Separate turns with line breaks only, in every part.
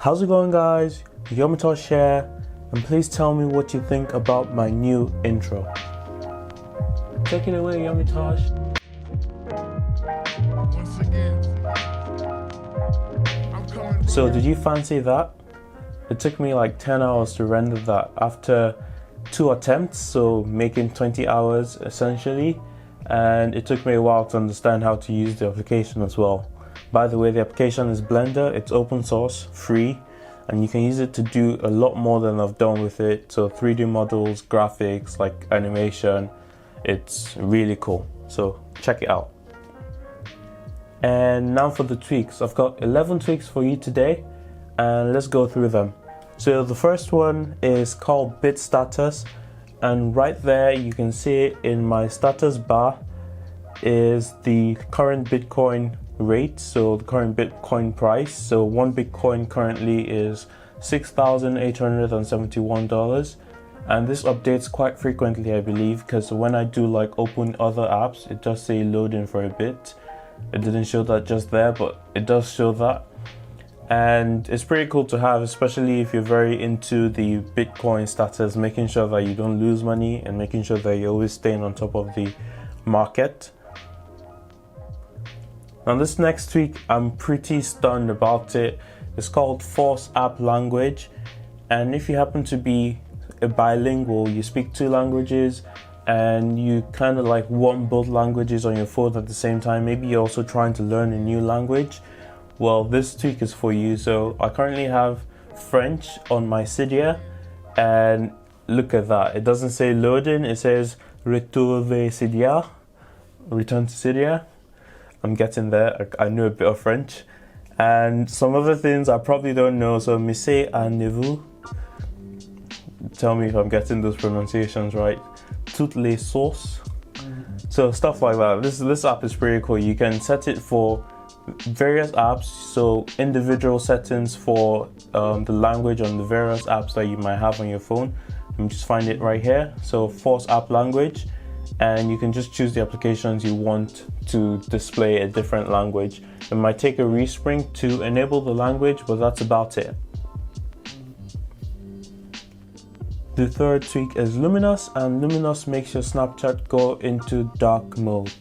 How's it going, guys? noNotch here, and please tell me what you think about my new intro. Take it away, noNotch. So did you fancy that? It took me like 10 hours to render that after 2 attempts, so making 20 hours essentially, and it took me a while to understand how to use the application as well. By the way, the application is Blender. It's open source, free, and you can use it to do a lot more than I've done with it. So 3D models, graphics, like animation, it's really cool. So check it out. And now for the tweaks. I've got 11 tweaks for you today, and let's go through them. So the first one is called BitStatus, and right there you can see in my status bar is the current Bitcoin rate, so the current Bitcoin price. So 1 Bitcoin currently is $6,871, and this updates quite frequently, I believe, because when I do like open other apps, it does say loading for a bit. It didn't show that just there, but it does show that, and it's pretty cool to have, especially if you're very into the Bitcoin status, making sure that you don't lose money and making sure that you're always staying on top of the market. Now this next tweak, I'm pretty stunned about it. It's called ForceAppLang, and if you happen to be a bilingual, you speak 2 languages and you kind of like want both languages on your phone at the same time, maybe you're also trying to learn a new language, well, this tweak is for you. So I currently have French on my Cydia, and look at that, it doesn't say loading, it says retour vers Cydia, return to Cydia. I'm getting there. I know a bit of French, and some other things I probably don't know. So Missez à vous. Tell me if I'm getting those pronunciations right. Toutes les sauces. So stuff like that. This app is pretty cool. You can set it for various apps. So individual settings for the language on the various apps that you might have on your phone. And just find it right here. So ForceAppLang. And you can just choose the applications you want to display a different language. It might take a respring to enable the language, but that's about it. The third tweak is Luminous, and Luminous makes your Snapchat go into dark mode.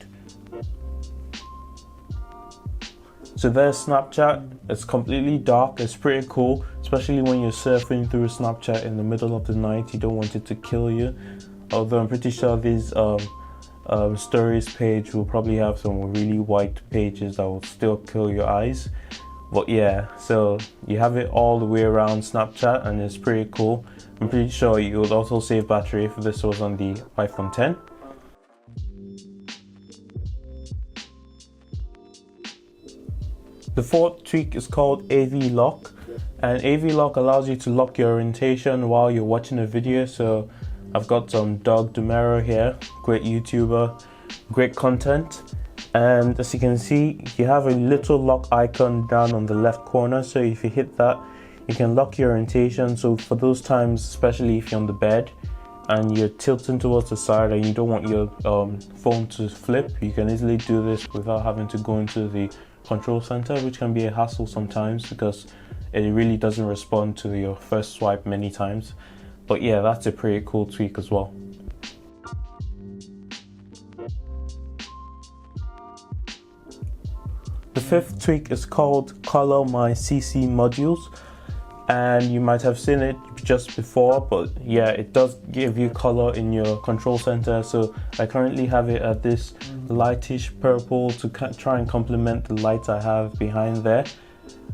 So there's Snapchat, it's completely dark, it's pretty cool, especially when you're surfing through Snapchat in the middle of the night, you don't want it to kill you. Although I'm pretty sure these stories page will probably have some really white pages that will still kill your eyes. But yeah, so you have it all the way around Snapchat, and it's pretty cool. I'm pretty sure you would also save battery if this was on the iPhone 10. The fourth tweak is called AVLock, and AVLock allows you to lock your orientation while you're watching a video. So I've got some Doug Dumero here, great YouTuber, great content, and as you can see, you have a little lock icon down on the left corner. So if you hit that, you can lock your orientation. So for those times, especially if you're on the bed and you're tilting towards the side and you don't want your phone to flip, you can easily do this without having to go into the control center, which can be a hassle sometimes because it really doesn't respond to your first swipe many times. But yeah, that's a pretty cool tweak as well. The fifth tweak is called Color My CC Modules, and you might have seen it just before, but yeah, it does give you color in your control center. So I currently have it at this lightish purple to try and complement the lights I have behind there.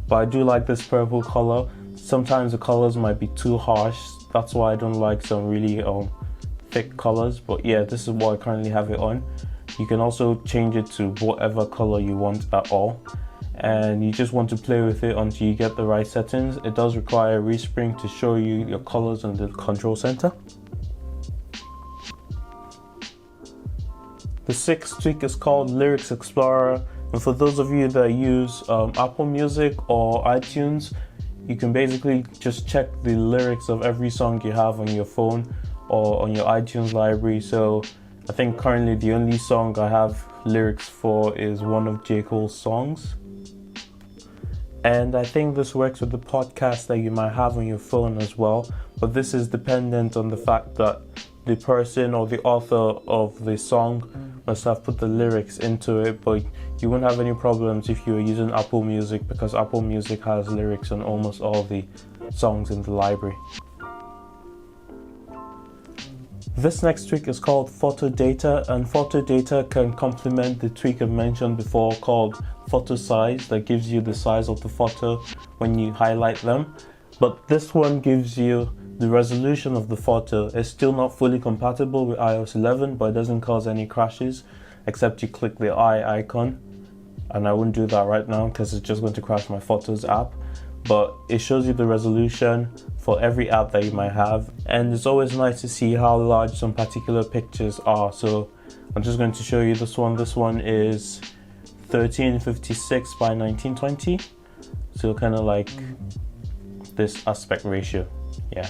But I do like this purple color. Sometimes the colors might be too harsh. That's why I don't like some really thick colors, but yeah, this is what I currently have it on. You can also change it to whatever color you want at all, and you just want to play with it until you get the right settings. It does require a respring to show you your colors on the control center. The sixth tweak is called Lyrics Explorer, and for those of you that use Apple Music or iTunes, you can basically just check the lyrics of every song you have on your phone or on your iTunes library. So I think currently the only song I have lyrics for is one of J. Cole's songs. And I think this works with the podcast that you might have on your phone as well, but this is dependent on the fact that the person or the author of the song must have put the lyrics into it, but you won't have any problems if you're using Apple Music, because Apple Music has lyrics on almost all the songs in the library. This next tweak is called PhotoData, and PhotoData can complement the tweak I mentioned before called photo size, that gives you the size of the photo when you highlight them. But this one gives you the resolution of the photo. It's still not fully compatible with iOS 11, but it doesn't cause any crashes except you click the eye icon, and I wouldn't do that right now because it's just going to crash my Photos app. But it shows you the resolution for every app that you might have, and it's always nice to see how large some particular pictures are. So I'm just going to show you this one. This one is 1356 by 1920, so kind of like this aspect ratio. Yeah.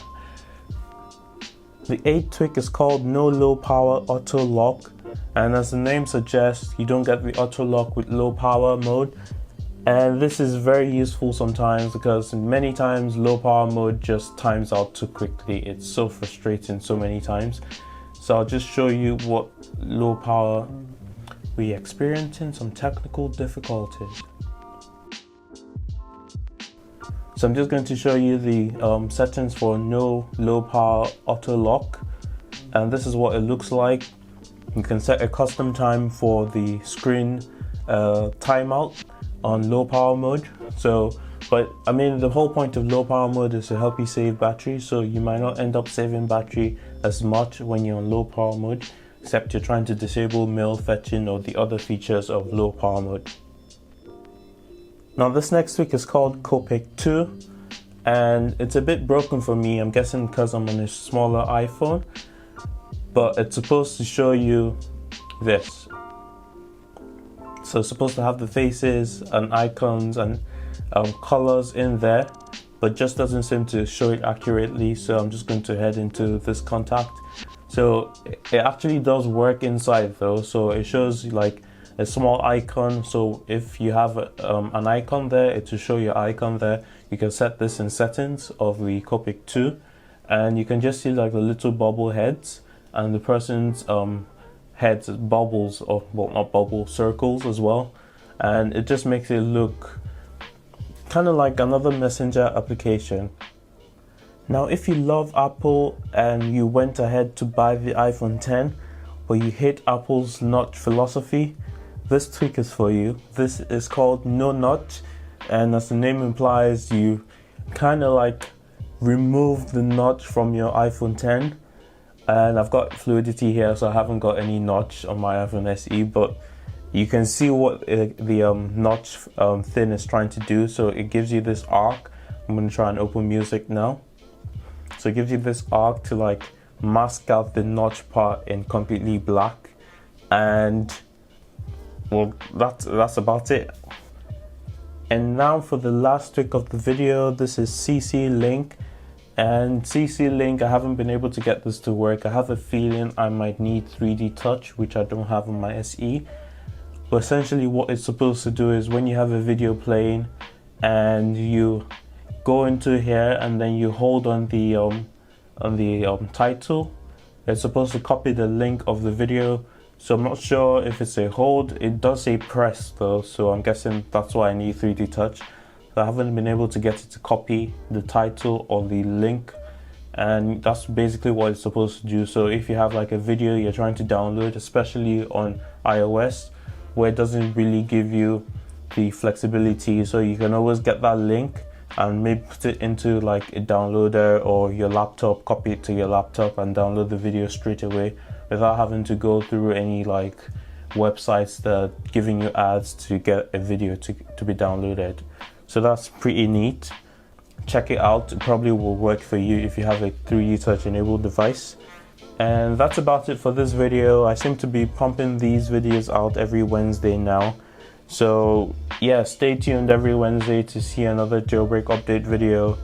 The 8th tweak is called No Low Power Auto Lock, and as the name suggests, you don't get the auto lock with low power mode. And this is very useful sometimes, because many times low power mode just times out too quickly. It's so frustrating so many times. So I'll just show you what low power we experiencing some technical difficulties. So I'm just going to show you the settings for no low power auto lock, and this is what it looks like. You can set a custom time for the screen timeout on low power mode. So, but I mean, the whole point of low power mode is to help you save battery, so you might not end up saving battery as much when you're on low power mode, except you're trying to disable mail fetching or the other features of low power mode. Now this next tweak is called Copic 2, and it's a bit broken for me, I'm guessing because I'm on a smaller iPhone, but it's supposed to show you this. So it's supposed to have the faces and icons and colors in there, but just doesn't seem to show it accurately. So I'm just going to head into this contact. So it actually does work inside though. So it shows like a small icon. So if you have an icon there, it will show your icon there. You can set this in settings of the Copic 2, and you can just see like the little bubble heads, and the person's heads bubbles, or well, not bubble, circles as well, and it just makes it look kind of like another messenger application. Now if you love Apple and you went ahead to buy the iPhone 10 but you hate Apple's notch philosophy, this tweak is for you. This is called noNotch, and as the name implies, you kind of like remove the notch from your iPhone 10. And I've got Fluidity here, so I haven't got any notch on my iPhone SE, but you can see what the notch thing is trying to do. So it gives you this arc. I'm going to try and open music now. So it gives you this arc to like mask out the notch part in completely black. And well, that's about it. And now for the last trick of the video, this is CCLink. And CCLink, I haven't been able to get this to work. I have a feeling I might need 3D touch, which I don't have on my SE. But essentially what it's supposed to do is when you have a video playing and you go into here and then you hold on the title, it's supposed to copy the link of the video. So I'm not sure if it's a hold. It does say press though, so I'm guessing that's why I need 3D touch. I haven't been able to get it to copy the title or the link, and that's basically what it's supposed to do. So if you have like a video you're trying to download, especially on iOS, where it doesn't really give you the flexibility, so you can always get that link and maybe put it into like a downloader or your laptop, copy it to your laptop and download the video straight away without having to go through any like websites that are giving you ads to get a video to be downloaded. So that's pretty neat. Check it out. It probably will work for you if you have a 3D touch enabled device. And that's about it for this video. I seem to be pumping these videos out every Wednesday now. So yeah, stay tuned every Wednesday to see another jailbreak update video.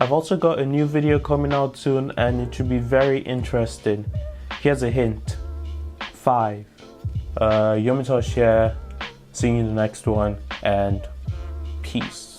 I've also got a new video coming out soon and it should be very interesting. Here's a hint. 5. Yomitor share. See you in the next one, and peace.